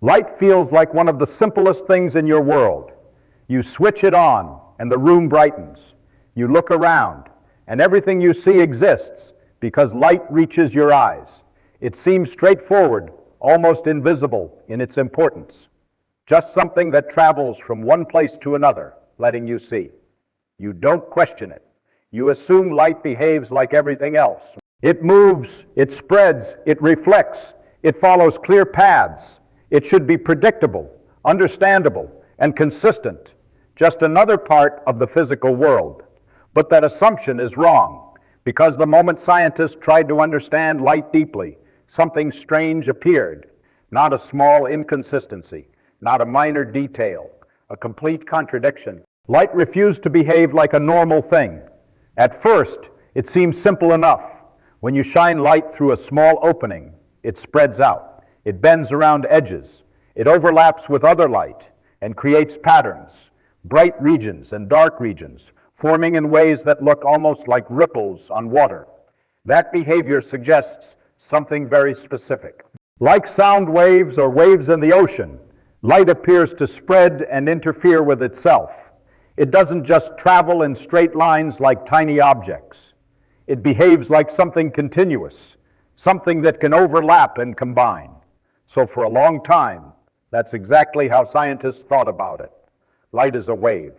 Light feels like one of the simplest things in your world. You switch it on, and the room brightens. You look around, and everything you see exists because light reaches your eyes. It seems straightforward, almost invisible in its importance. Just something that travels from one place to another, letting you see. You don't question it. You assume light behaves like everything else. It moves, it spreads, it reflects, it follows clear paths. It should be predictable, understandable, and consistent. Just another part of the physical world. But that assumption is wrong, because the moment scientists tried to understand light deeply, something strange appeared. Not a small inconsistency, not a minor detail, a complete contradiction. Light refused to behave like a normal thing. At first, it seemed simple enough. When you shine light through a small opening, it spreads out. It bends around edges. It overlaps with other light and creates patterns, bright regions and dark regions, forming in ways that look almost like ripples on water. That behavior suggests something very specific. Like sound waves or waves in the ocean, light appears to spread and interfere with itself. It doesn't just travel in straight lines like tiny objects. It behaves like something continuous, something that can overlap and combine. So for a long time, that's exactly how scientists thought about it. Light is a wave.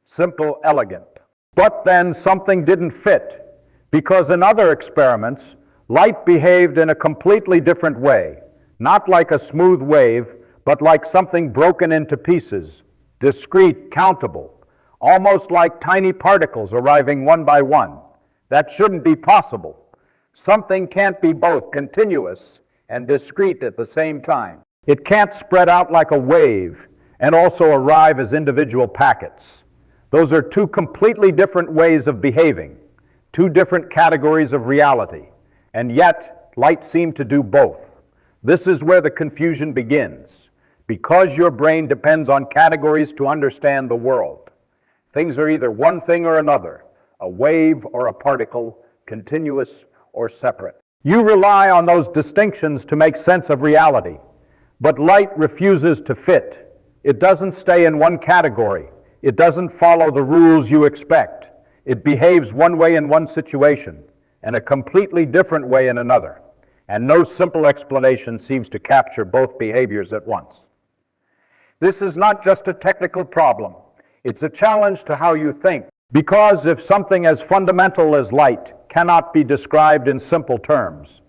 Simple, elegant. But then something didn't fit, because in other experiments, light behaved in a completely different way. Not like a smooth wave, but like something broken into pieces, discrete, countable, almost like tiny particles arriving one by one. That shouldn't be possible. Something can't be both continuous and discrete at the same time. It can't spread out like a wave and also arrive as individual packets. Those are two completely different ways of behaving, two different categories of reality, and yet light seemed to do both. This is where the confusion begins, because your brain depends on categories to understand the world. Things are either one thing or another, a wave or a particle, continuous or separate. You rely on those distinctions to make sense of reality, but light refuses to fit. It doesn't stay in one category. It doesn't follow the rules you expect. It behaves one way in one situation and a completely different way in another. And no simple explanation seems to capture both behaviors at once. This is not just a technical problem. It's a challenge to how you think. Because if something as fundamental as light cannot be described in simple terms,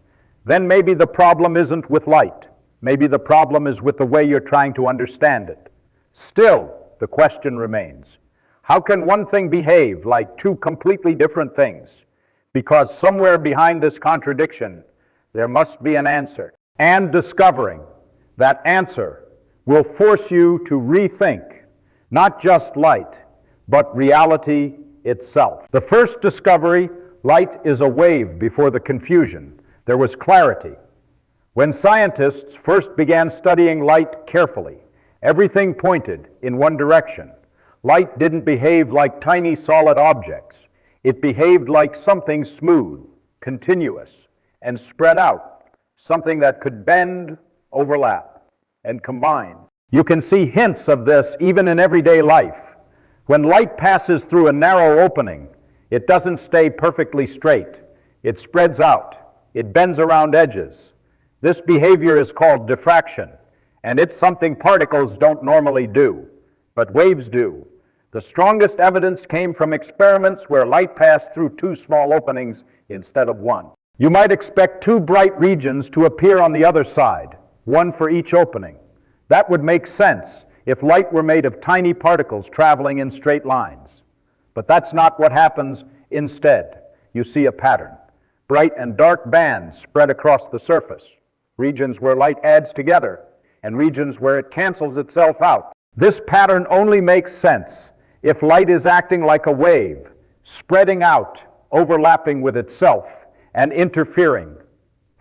then maybe the problem isn't with light. Maybe the problem is with the way you're trying to understand it. Still, the question remains, how can one thing behave like two completely different things? Because somewhere behind this contradiction, there must be an answer. And discovering that answer will force you to rethink not just light, but reality itself. The first discovery, light is a wave before the confusion. There was clarity. When scientists first began studying light carefully, everything pointed in one direction. Light didn't behave like tiny solid objects. It behaved like something smooth, continuous, and spread out, something that could bend, overlap, and combine. You can see hints of this even in everyday life. When light passes through a narrow opening, it doesn't stay perfectly straight. It spreads out. It bends around edges. This behavior is called diffraction, and it's something particles don't normally do, but waves do. The strongest evidence came from experiments where light passed through two small openings instead of one. You might expect two bright regions to appear on the other side, one for each opening. That would make sense if light were made of tiny particles traveling in straight lines. But that's not what happens. Instead, you see a pattern. Bright and dark bands spread across the surface, regions where light adds together, and regions where it cancels itself out. This pattern only makes sense if light is acting like a wave, spreading out, overlapping with itself, and interfering.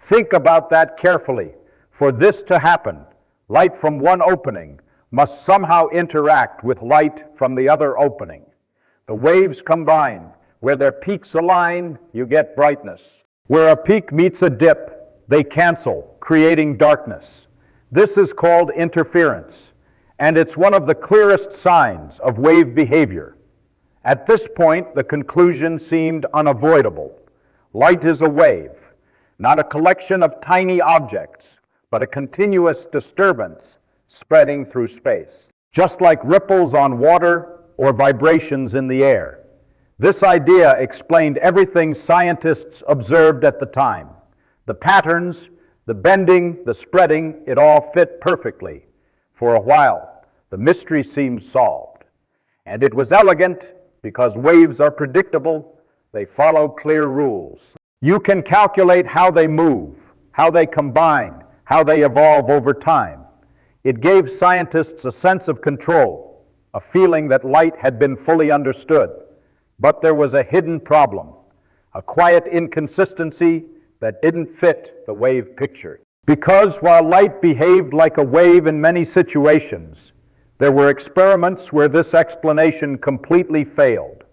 Think about that carefully. For this to happen, light from one opening must somehow interact with light from the other opening. The waves combine. Where their peaks align, you get brightness. Where a peak meets a dip, they cancel, creating darkness. This is called interference, and it's one of the clearest signs of wave behavior. At this point, the conclusion seemed unavoidable. Light is a wave, not a collection of tiny objects, but a continuous disturbance spreading through space, just like ripples on water or vibrations in the air. This idea explained everything scientists observed at the time. The patterns, the bending, the spreading, it all fit perfectly. For a while, the mystery seemed solved. And it was elegant because waves are predictable, they follow clear rules. You can calculate how they move, how they combine, how they evolve over time. It gave scientists a sense of control, a feeling that light had been fully understood. But there was a hidden problem, a quiet inconsistency that didn't fit the wave picture. Because while light behaved like a wave in many situations, there were experiments where this explanation completely failed.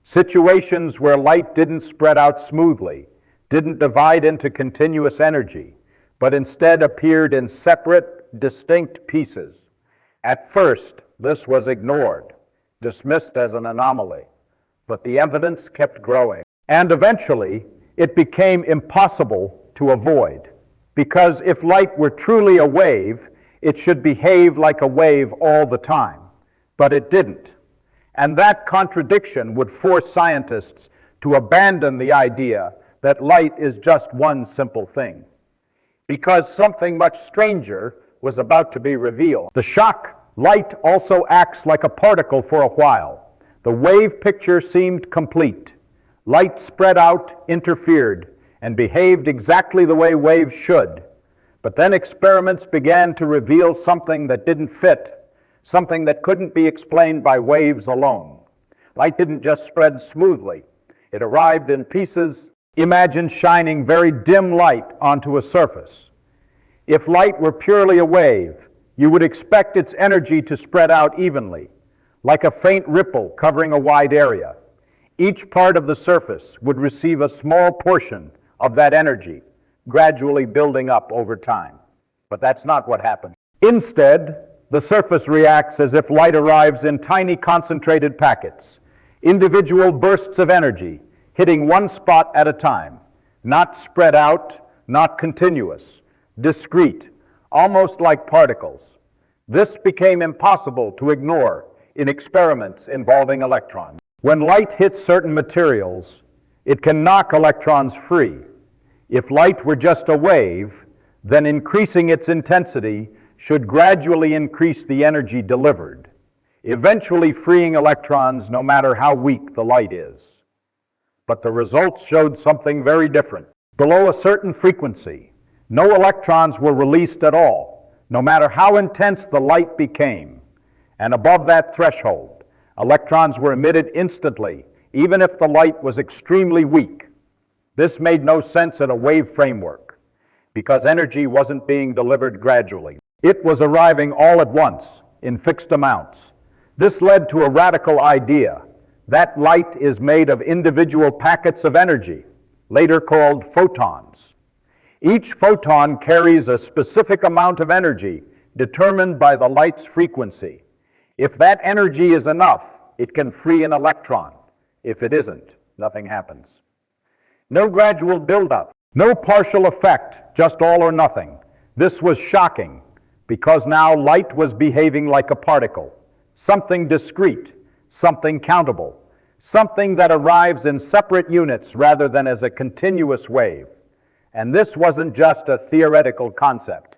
Situations where light didn't spread out smoothly, didn't divide into continuous energy, but instead appeared in separate, distinct pieces. At first, this was ignored, dismissed as an anomaly, but the evidence kept growing. And eventually, it became impossible to avoid, because if light were truly a wave, it should behave like a wave all the time, but it didn't. And that contradiction would force scientists to abandon the idea that light is just one simple thing, because something much stranger was about to be revealed. The shock, light also acts like a particle for a while. The wave picture seemed complete. Light spread out, interfered, and behaved exactly the way waves should. But then experiments began to reveal something that didn't fit, something that couldn't be explained by waves alone. Light didn't just spread smoothly. It arrived in pieces. Imagine shining very dim light onto a surface. If light were purely a wave, you would expect its energy to spread out evenly, like a faint ripple covering a wide area. Each part of the surface would receive a small portion of that energy, gradually building up over time. But that's not what happened. Instead, the surface reacts as if light arrives in tiny concentrated packets, individual bursts of energy, hitting one spot at a time, not spread out, not continuous, discrete, almost like particles. This became impossible to ignore in experiments involving electrons. When light hits certain materials, it can knock electrons free. If light were just a wave, then increasing its intensity should gradually increase the energy delivered, eventually freeing electrons no matter how weak the light is. But the results showed something very different. Below a certain frequency, no electrons were released at all, no matter how intense the light became. And above that threshold, electrons were emitted instantly, even if the light was extremely weak. This made no sense in a wave framework, because energy wasn't being delivered gradually. It was arriving all at once, in fixed amounts. This led to a radical idea. That light is made of individual packets of energy, later called photons. Each photon carries a specific amount of energy determined by the light's frequency. If that energy is enough, it can free an electron. If it isn't, nothing happens. No gradual buildup, no partial effect, just all or nothing. This was shocking, because now light was behaving like a particle, something discrete, something countable, something that arrives in separate units rather than as a continuous wave. And this wasn't just a theoretical concept.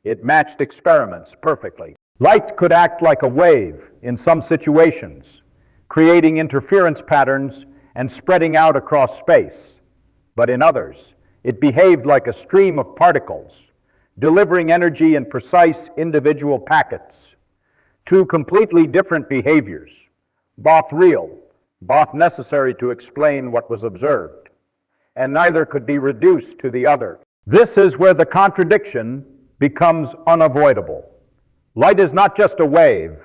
It matched experiments perfectly. Light could act like a wave in some situations, creating interference patterns and spreading out across space. But in others, it behaved like a stream of particles, delivering energy in precise individual packets. Two completely different behaviors, both real, both necessary to explain what was observed, and neither could be reduced to the other. This is where the contradiction becomes unavoidable. Light is not just a wave,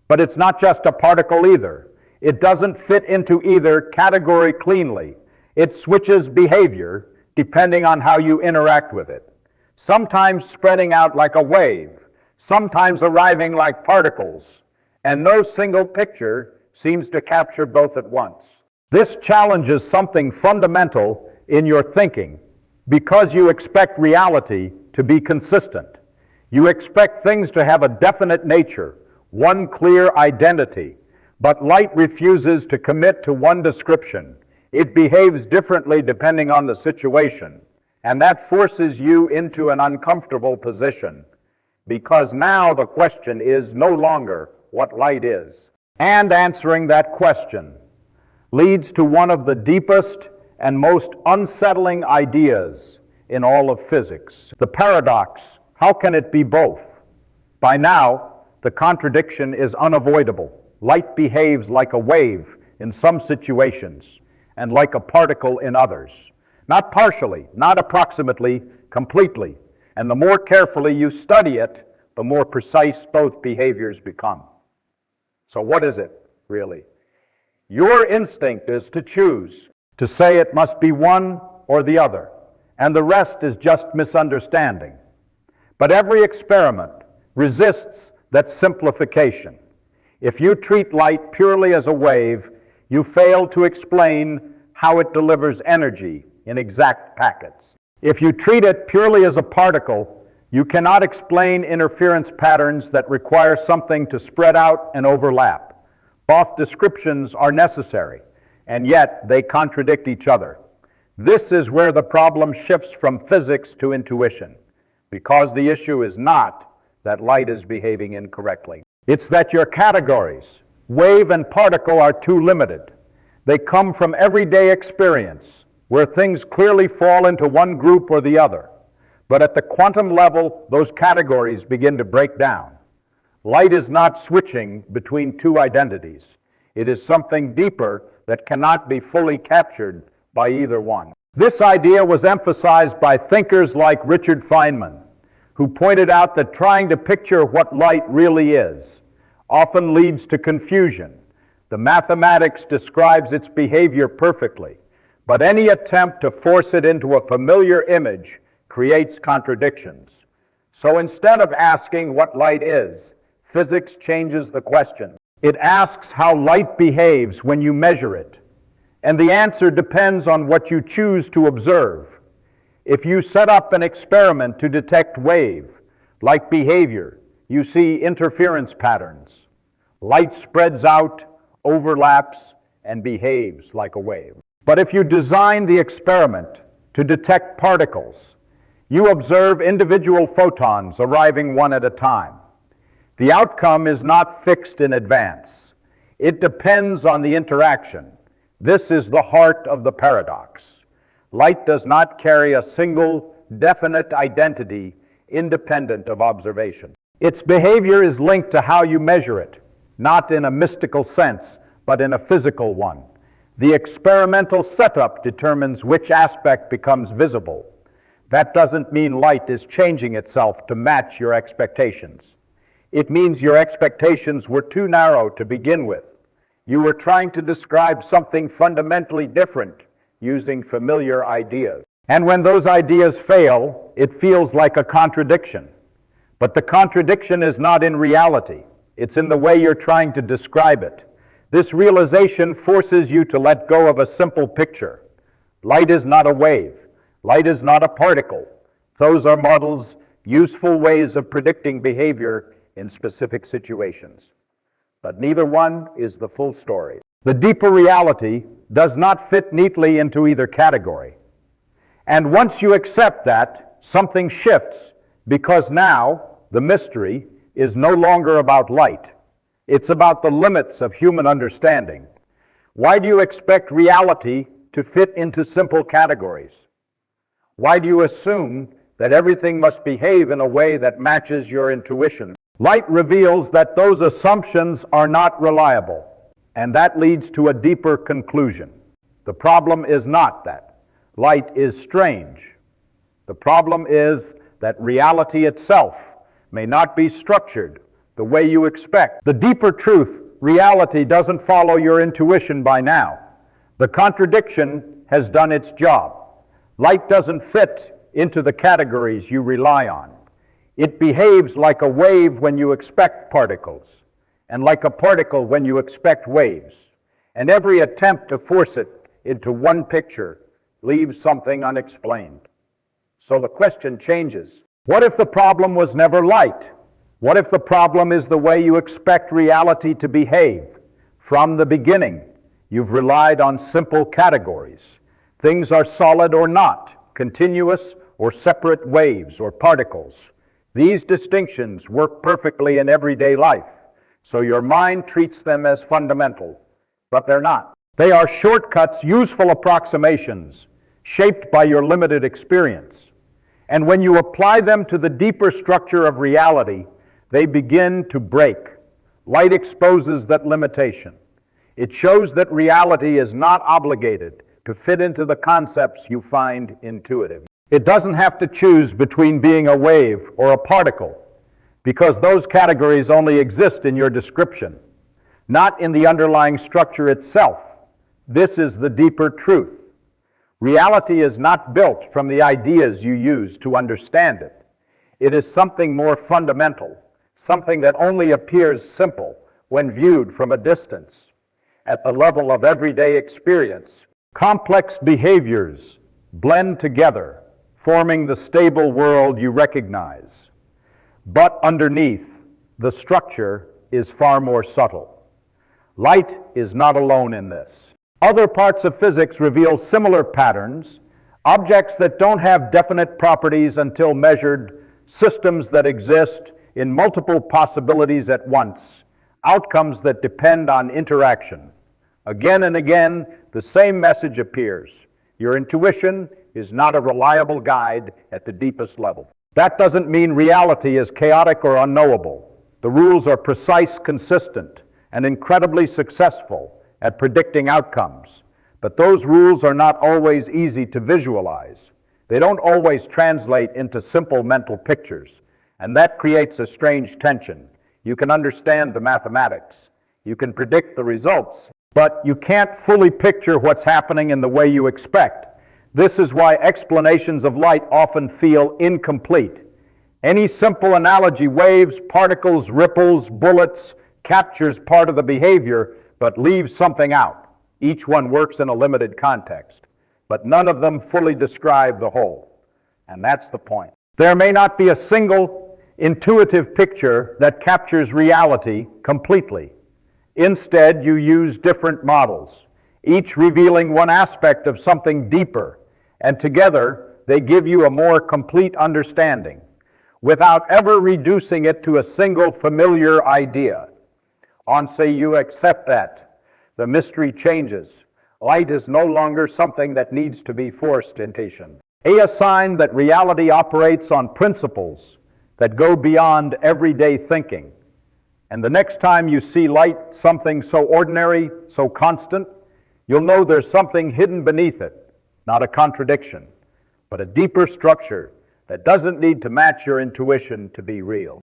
but it's not just a particle either. It doesn't fit into either category cleanly. It switches behavior depending on how you interact with it. sometimes spreading out like a wave, sometimes arriving like particles, and no single picture seems to capture both at once. This challenges something fundamental in your thinking because you expect reality to be consistent. You expect things to have a definite nature, one clear identity, but light refuses to commit to one description. It behaves differently depending on the situation, and that forces you into an uncomfortable position, because now the question is no longer what light is. And answering that question leads to one of the deepest and most unsettling ideas in all of physics. The paradox: how can it be both? By now, the contradiction is unavoidable. Light behaves like a wave in some situations and like a particle in others. Not partially, not approximately, completely. And the more carefully you study it, the more precise both behaviors become. So what is it, really? Your instinct is to choose, to say it must be one or the other, and the rest is just misunderstanding. But every experiment resists that simplification. If you treat light purely as a wave, you fail to explain how it delivers energy in exact packets. If you treat it purely as a particle, you cannot explain interference patterns that require something to spread out and overlap. Both descriptions are necessary, and yet they contradict each other. This is where the problem shifts from physics to intuition, because the issue is not that light is behaving incorrectly. It's that your categories, wave and particle, are too limited. They come from everyday experience, where things clearly fall into one group or the other. But at the quantum level, those categories begin to break down. Light is not switching between two identities. It is something deeper that cannot be fully captured by either one. This idea was emphasized by thinkers like Richard Feynman, who pointed out that trying to picture what light really is often leads to confusion. The mathematics describes its behavior perfectly, but any attempt to force it into a familiar image creates contradictions. So instead of asking what light is, physics changes the question. It asks how light behaves when you measure it, and the answer depends on what you choose to observe. If you set up an experiment to detect wave-like behavior, you see interference patterns. Light spreads out, overlaps, and behaves like a wave. But if you design the experiment to detect particles, you observe individual photons arriving one at a time. The outcome is not fixed in advance. It depends on the interaction. This is the heart of the paradox. Light does not carry a single, definite identity independent of observation. Its behavior is linked to how you measure it, not in a mystical sense, but in a physical one. The experimental setup determines which aspect becomes visible. That doesn't mean light is changing itself to match your expectations. It means your expectations were too narrow to begin with. You were trying to describe something fundamentally different using familiar ideas. And when those ideas fail, it feels like a contradiction. But the contradiction is not in reality. It's in the way you're trying to describe it. This realization forces you to let go of a simple picture. Light is not a wave. Light is not a particle. Those are models, useful ways of predicting behavior in specific situations. But neither one is the full story. The deeper reality does not fit neatly into either category. And once you accept that, something shifts, because now the mystery is no longer about light. It's about the limits of human understanding. Why do you expect reality to fit into simple categories? Why do you assume that everything must behave in a way that matches your intuition? Light reveals that those assumptions are not reliable, and that leads to a deeper conclusion. The problem is not that light is strange. The problem is that reality itself may not be structured the way you expect. The deeper truth, reality doesn't follow your intuition by now. The contradiction has done its job. Light doesn't fit into the categories you rely on. It behaves like a wave when you expect particles, and like a particle when you expect waves. And every attempt to force it into one picture leaves something unexplained. So the question changes. What if the problem was never light? What if the problem is the way you expect reality to behave? From the beginning, you've relied on simple categories. Things are solid or not, continuous or separate waves or particles. These distinctions work perfectly in everyday life, so your mind treats them as fundamental, but they're not. They are shortcuts, useful approximations, shaped by your limited experience. And when you apply them to the deeper structure of reality, they begin to break. Light exposes that limitation. It shows that reality is not obligated to fit into the concepts you find intuitive. It doesn't have to choose between being a wave or a particle, because those categories only exist in your description, not in the underlying structure itself. This is the deeper truth. Reality is not built from the ideas you use to understand it. It is something more fundamental, something that only appears simple when viewed from a distance. At the level of everyday experience, complex behaviors blend together, forming the stable world you recognize. But underneath, the structure is far more subtle. Light is not alone in this. Other parts of physics reveal similar patterns, objects that don't have definite properties until measured, systems that exist in multiple possibilities at once, outcomes that depend on interaction. Again and again, the same message appears. Your intuition is not a reliable guide at the deepest level. That doesn't mean reality is chaotic or unknowable. The rules are precise, consistent, and incredibly successful at predicting outcomes. But those rules are not always easy to visualize. They don't always translate into simple mental pictures, and that creates a strange tension. You can understand the mathematics, you can predict the results, but you can't fully picture what's happening in the way you expect. This is why explanations of light often feel incomplete. Any simple analogy, waves, particles, ripples, bullets, captures part of the behavior, but leaves something out. Each one works in a limited context, but none of them fully describe the whole. And that's the point. There may not be a single intuitive picture that captures reality completely. Instead, you use different models, each revealing one aspect of something deeper, and together they give you a more complete understanding, without ever reducing it to a single familiar idea. Once you accept that, the mystery changes. Light is no longer something that needs to be forced into. A sign that reality operates on principles that go beyond everyday thinking. And the next time you see light, something so ordinary, so constant, you'll know there's something hidden beneath it, not a contradiction, but a deeper structure that doesn't need to match your intuition to be real.